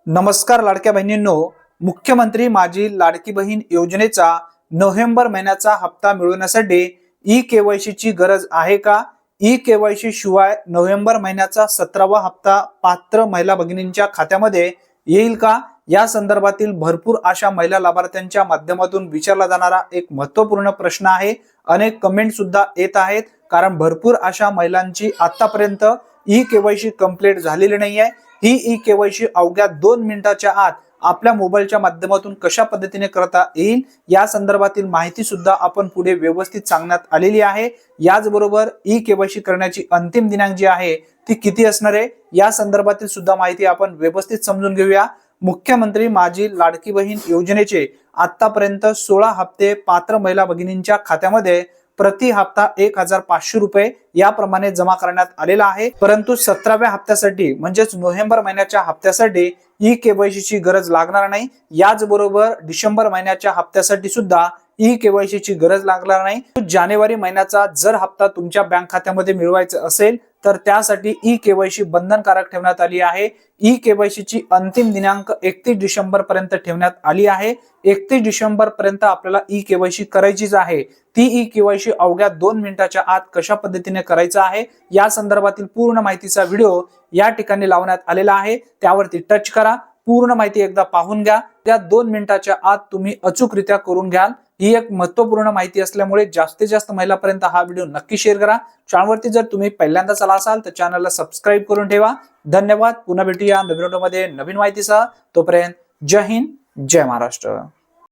नमस्कार लाडक्या बहिणींनो, मुख्यमंत्री माझी लाडकी बहीण योजनेचा नोव्हेंबर महिन्याचा हप्ता मिळवण्यासाठी ई केवायसी ची गरज आहे का? ई केवायसी शिवाय नोव्हेंबर महिन्याचा 17वा हप्ता पात्र महिला भगिनींच्या खात्यामध्ये येईल का? या संदर्भातील भरपूर अशा महिला लाभार्थ्यांच्या माध्यमातून विचारला जाणारा एक महत्त्वपूर्ण प्रश्न आहे। अनेक कमेंट सुद्धा येत आहेत, कारण भरपूर अशा महिलांची आतापर्यंत ई केवायसी कंप्लीट झालेली नाहीये। ही ई केवायसी अवघ्या 2 मिनिटाच्या आत आपल्या मोबाईलच्या माध्यमातून कशा पद्धतीने करता येईल या संदर्भातील माहिती सुद्धा आपण पुढे व्यवस्थित सांगण्यात आलेली आहे। याचबरोबर ई केवायसी करण्याची अंतिम दिनांक जी आहे ती किती असणार आहे या संदर्भातील सुद्धा माहिती आपण व्यवस्थित समजून घेऊया। मुख्यमंत्री माझी लाडकी बहीण योजनेचे आतापर्यंत 16 हप्ते पात्र महिला भगिनींच्या खात्यामध्ये प्रति हप्ता 1500 रुपये याप्रमाणे जमा करण्यात आलेला आहे। परंतु 17व्या हप्त्यासाठी म्हणजेच नोव्हेंबर महिन्याच्या हप्त्यासाठी ई केवायसी ची गरज लागणार नाही। याचबरोबर डिसेंबर महिन्याच्या हप्त्यासाठी सुद्धा ई केवायसी ची गरज लागणार नाही। जानेवारी महिन्याचा जर हप्ता तुमच्या बँक खात्यामध्ये मिळवायचा असेल तर त्यासाठी ई केवायसी बंधनकारक ठेवण्यात आली आहे। ई केवायसी ची अंतिम दिनांक 31 डिसेंबर पर्यंत ठेवण्यात आली आहे। 31 डिसेंबर पर्यंत आपल्याला ई केवायसी करायचीच आहे। ती ई केवायसी अवघ्या 2 मिनिटाच्या आत कशा पद्धतीने करायचं आहे या संदर्भातील पूर्ण माहितीचा व्हिडिओ या ठिकाणी लावण्यात आलेला आहे। त्यावरती टच करा, पूर्ण माहिती एकदा पाहून घ्या। त्या 2 मिनिटाच्या आत तुम्ही अचूकरित्या करून घ्याल। ही एक महत्त्वपूर्ण माहिती असल्यामुळे जास्तीत जास्त महिलांपर्यंत हा व्हिडिओ नक्की शेअर करा। चॅनलवरती जर तुम्ही पहिल्यांदाच आला असाल तर चॅनलला सबस्क्राइब करून ठेवा। धन्यवाद। पुन्हा भेटूया नवीन व्हिडिओमध्ये नवीन माहितीसह। तोपर्यंत जय हिंद, जय महाराष्ट्र।